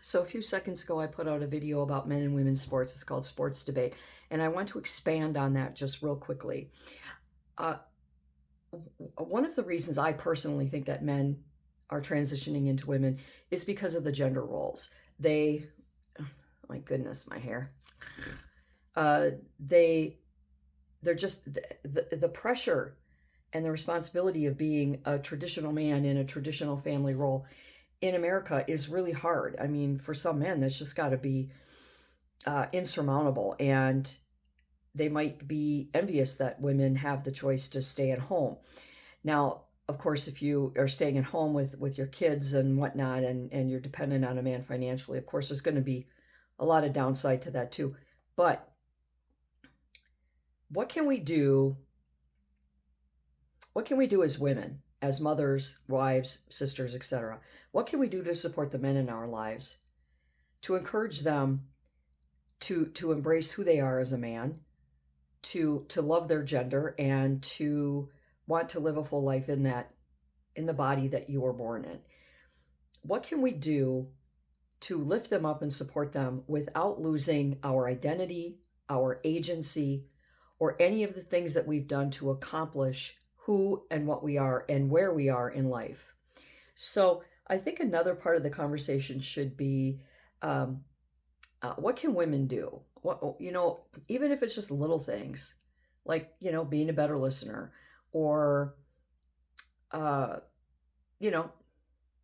So a few seconds ago, I put out a video about men and women's sports. It's called Sports Debate, and I want to expand on that just real quickly. Uh, One of the reasons I personally think that men are transitioning into women is because of the gender roles. They, oh my goodness, my hair. Uh, they they're just the pressure and the responsibility of being a traditional man in a traditional family role in America is really hard. I mean, for some men, that's just got to be insurmountable, and they might be envious that women have the choice to stay at home. Now, of course, if you are staying at home with your kids and whatnot, and you're dependent on a man financially, of course, there's going to be a lot of downside to that too. But what can we do? What can we do as women, as mothers, wives, sisters, etc.? What can we do to support the men in our lives, to encourage them to embrace who they are as a man, to love their gender, and to want to live a full life in the body that you were born in? What can we do to lift them up and support them without losing our identity, our agency, or any of the things that we've done to accomplish who and what we are and where we are in life? So I think another part of the conversation should be, what can women do? What, even if it's just little things, like, being a better listener, or uh, you know,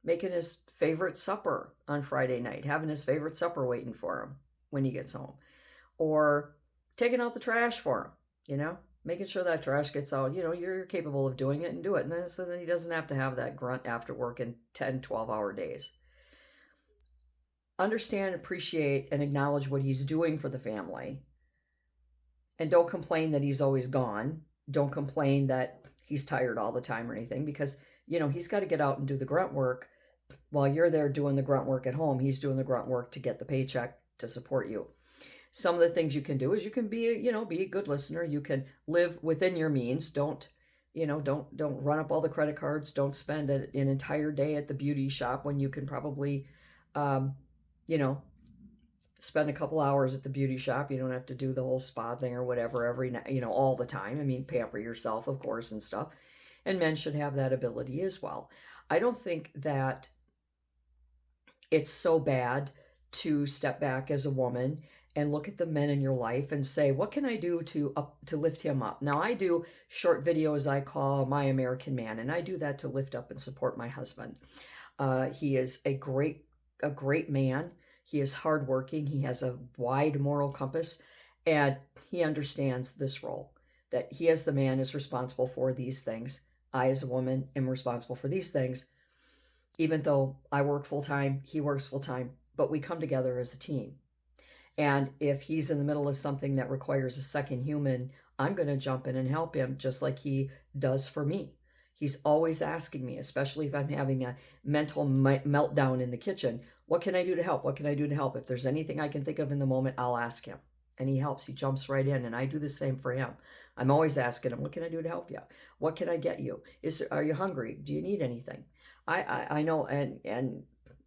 making his favorite supper on Friday night, having his favorite supper waiting for him when he gets home, or taking out the trash for him, making sure that trash gets out. You're capable of doing it, and do it. And then, so then he doesn't have to have that grunt after work in 10, 12-hour days. Understand, appreciate, and acknowledge what he's doing for the family. And don't complain that he's always gone. Don't complain that he's tired all the time or anything, because, he's got to get out and do the grunt work while you're there doing the grunt work at home. He's doing the grunt work to get the paycheck to support you. Some of the things you can do is you can be a good listener. You can live within your means. Don't run up all the credit cards. Don't spend an entire day at the beauty shop when you can probably, um, you know, spend a couple hours at the beauty shop. You don't have to do the whole spa thing or whatever every night, all the time. I mean, pamper yourself, of course, and stuff. And men should have that ability as well. I don't think that it's so bad to step back as a woman and look at the men in your life and say, what can I do to lift him up? Now, I do short videos I call My American Man, and I do that to lift up and support my husband. He is a great man. He is hardworking. He has a wide moral compass, and he understands this role, that he as the man is responsible for these things. I as a woman am responsible for these things. Even though I work full time, he works full time, but we come together as a team. And if he's in the middle of something that requires a second human, I'm going to jump in and help him just like he does for me. He's always asking me, especially if I'm having a mental meltdown in the kitchen, what can I do to help? What can I do to help? If there's anything I can think of in the moment, I'll ask him. And he helps. He jumps right in, and I do the same for him. I'm always asking him, what can I do to help you? What can I get you? Are you hungry? Do you need anything? I know, and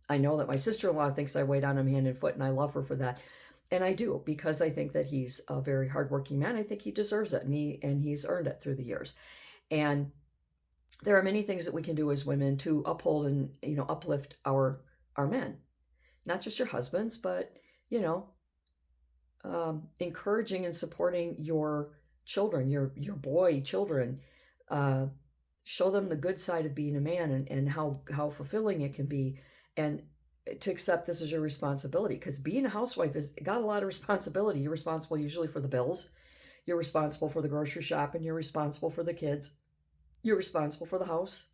I know that my sister-in-law thinks I wait on him hand and foot, and I love her for that. And I do, because I think that he's a very hardworking man. I think he deserves it, and he's earned it through the years. And there are many things that we can do as women to uphold and uplift our men, not just your husbands, but encouraging and supporting your children, your boy children. Show them the good side of being a man, and how fulfilling it can be, and to accept this as your responsibility, because being a housewife has got a lot of responsibility. You're responsible usually for the bills. You're responsible for the grocery shopping. You're responsible for the kids. You're responsible for the house.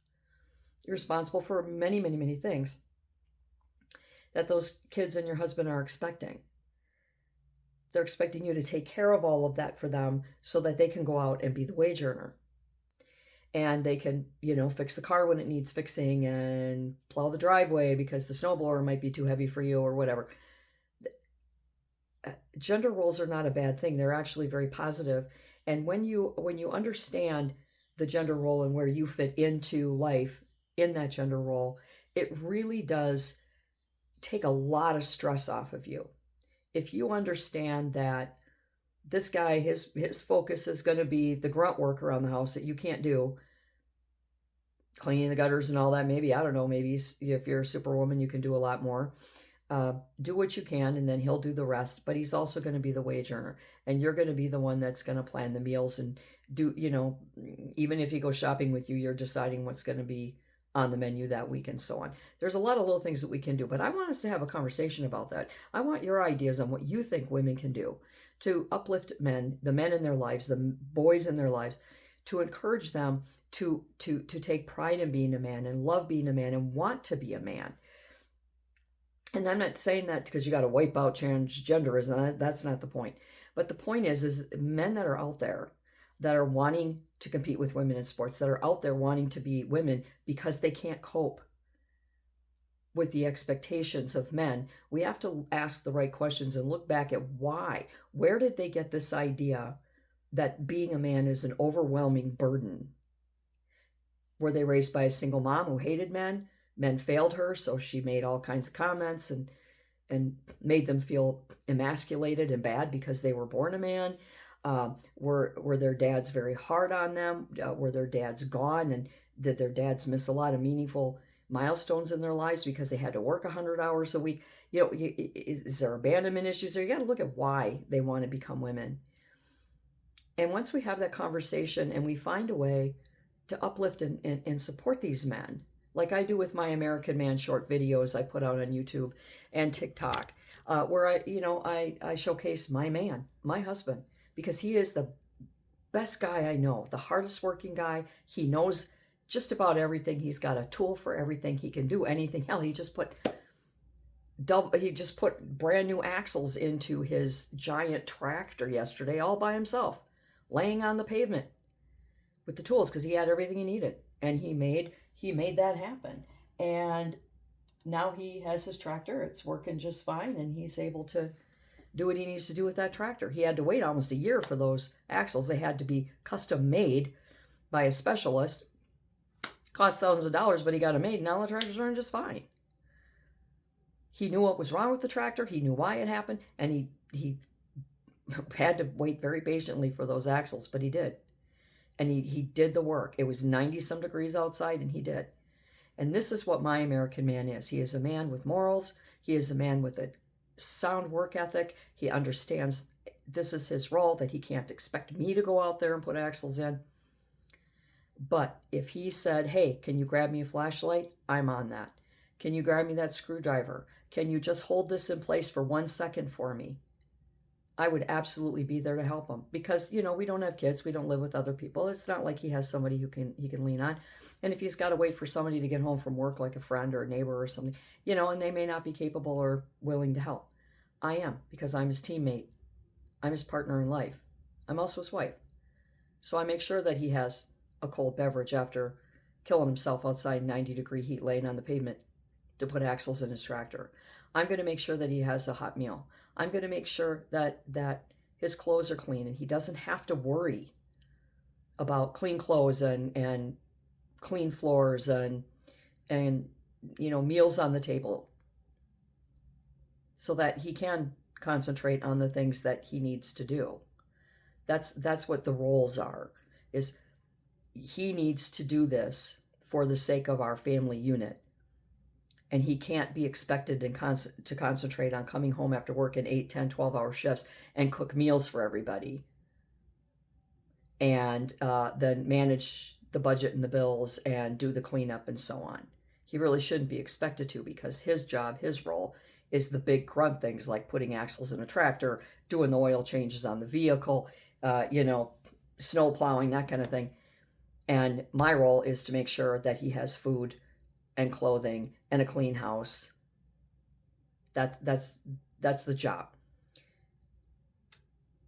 You're responsible for many, many, many things that those kids and your husband are expecting. They're expecting you to take care of all of that for them so that they can go out and be the wage earner. And they can, fix the car when it needs fixing, and plow the driveway because the snowblower might be too heavy for you or whatever. Gender roles are not a bad thing. They're actually very positive. And when you understand the gender role and where you fit into life in that gender role, it really does take a lot of stress off of you. If you understand that this guy, his focus is going to be the grunt work around the house that you can't do, cleaning the gutters and all that. Maybe, I don't know, maybe if you're a superwoman, you can do a lot more. Do what you can, and then he'll do the rest. But he's also going to be the wage earner, and you're going to be the one that's going to plan the meals and do, even if he goes shopping with you, you're deciding what's going to be on the menu that week and so on. There's a lot of little things that we can do, but I want us to have a conversation about that. I want your ideas on what you think women can do to uplift men, the men in their lives, the boys in their lives, to encourage them to take pride in being a man and love being a man and want to be a man. And I'm not saying that because you got to wipe out transgenderism. That's not the point. But the point is men that are out there that are wanting to compete with women in sports, that are out there wanting to be women because they can't cope with the expectations of men, we have to ask the right questions and look back at why. Where did they get this idea that being a man is an overwhelming burden? Were they raised by a single mom who hated men? Men failed her, so she made all kinds of comments and made them feel emasculated and bad because they were born a man. Were their dads very hard on them? Were their dads gone? And did their dads miss a lot of meaningful milestones in their lives because they had to work 100 hours a week? Is there abandonment issues there? You got to look at why they want to become women. And once we have that conversation and we find a way to uplift and support these men, like I do with my American Man short videos I put out on YouTube and TikTok, where I showcase my man, my husband, because he is the best guy I know, the hardest working guy. He knows just about everything. He's got a tool for everything. He can do anything. Hell, he just put brand new axles into his giant tractor yesterday all by himself, laying on the pavement with the tools because he had everything he needed, and he made that happen. And now he has his tractor. It's working just fine, and he's able to do what he needs to do with that tractor. He had to wait almost a year for those axles. They had to be custom made by a specialist. Cost thousands of dollars, but he got them made. Now the tractor's running just fine. He knew what was wrong with the tractor. He knew why it happened, and he had to wait very patiently for those axles, but he did. And he did the work. It was 90-some degrees outside, and he did. And this is what my American man is. He is a man with morals. He is a man with a sound work ethic. He understands this is his role, that he can't expect me to go out there and put axles in. But if he said, hey, can you grab me a flashlight? I'm on that. Can you grab me that screwdriver? Can you just hold this in place for 1 second for me? I would absolutely be there to help him because, we don't have kids. We don't live with other people. It's not like he has somebody he can lean on. And if he's got to wait for somebody to get home from work, like a friend or a neighbor or something, and they may not be capable or willing to help. I am, because I'm his teammate. I'm his partner in life. I'm also his wife. So I make sure that he has a cold beverage after killing himself outside 90-degree heat laying on the pavement to put axles in his tractor. I'm going to make sure that he has a hot meal. I'm going to make sure that his clothes are clean and he doesn't have to worry about clean clothes and clean floors and meals on the table, so that he can concentrate on the things that he needs to do. That's what the roles are, is he needs to do this for the sake of our family unit. And he can't be expected to concentrate on coming home after work in 8, 10, 12-hour shifts and cook meals for everybody. And then manage the budget and the bills and do the cleanup and so on. He really shouldn't be expected to, because his job, his role, is the big grunt things like putting axles in a tractor, doing the oil changes on the vehicle, snow plowing, that kind of thing. And my role is to make sure that he has food and clothing and a clean house. That's the job.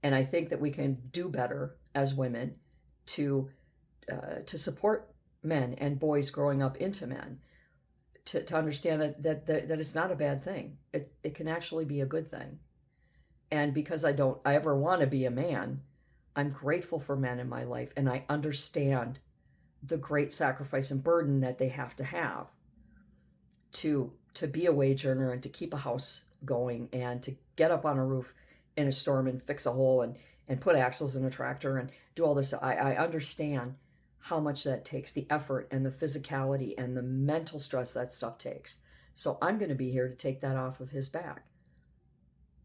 And I think that we can do better as women to support men and boys growing up into men, to understand that it's not a bad thing. It can actually be a good thing. And because I ever want to be a man, I'm grateful for men in my life, and I understand the great sacrifice and burden that they have to to be a wage earner and to keep a house going and to get up on a roof in a storm and fix a hole and put axles in a tractor and do all this. I understand how much that takes, the effort and the physicality and the mental stress that stuff takes. So I'm going to be here to take that off of his back.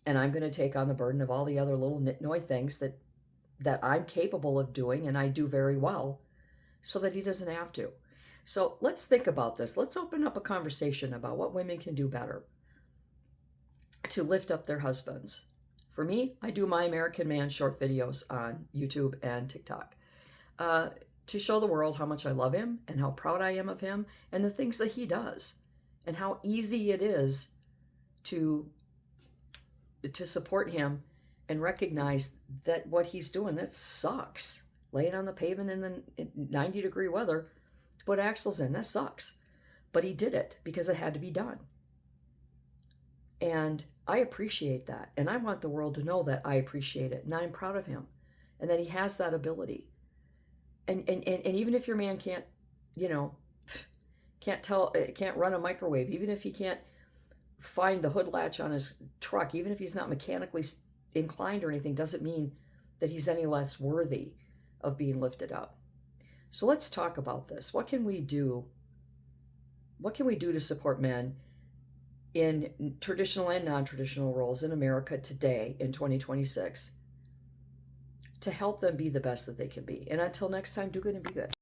And I'm going to take on the burden of all the other little nitnoy things that I'm capable of doing and I do very well, so that he doesn't have to. So let's think about this. Let's open up a conversation about what women can do better to lift up their husbands. For me, I do My American Man short videos on YouTube and TikTok to show the world how much I love him and how proud I am of him and the things that he does and how easy it is to support him and recognize that what he's doing, that sucks. Laying on the pavement in the 90-degree weather to put axles in, that sucks. But he did it because it had to be done. And I appreciate that. And I want the world to know that I appreciate it. And I'm proud of him. And that he has that ability. And even if your man can't, can't run a microwave, even if he can't find the hood latch on his truck, even if he's not mechanically inclined or anything, doesn't mean that he's any less worthy of being lifted up. So let's talk about this. What can we do? What can we do to support men in traditional and non-traditional roles in America today in 2026 to help them be the best that they can be? And until next time, do good and be good.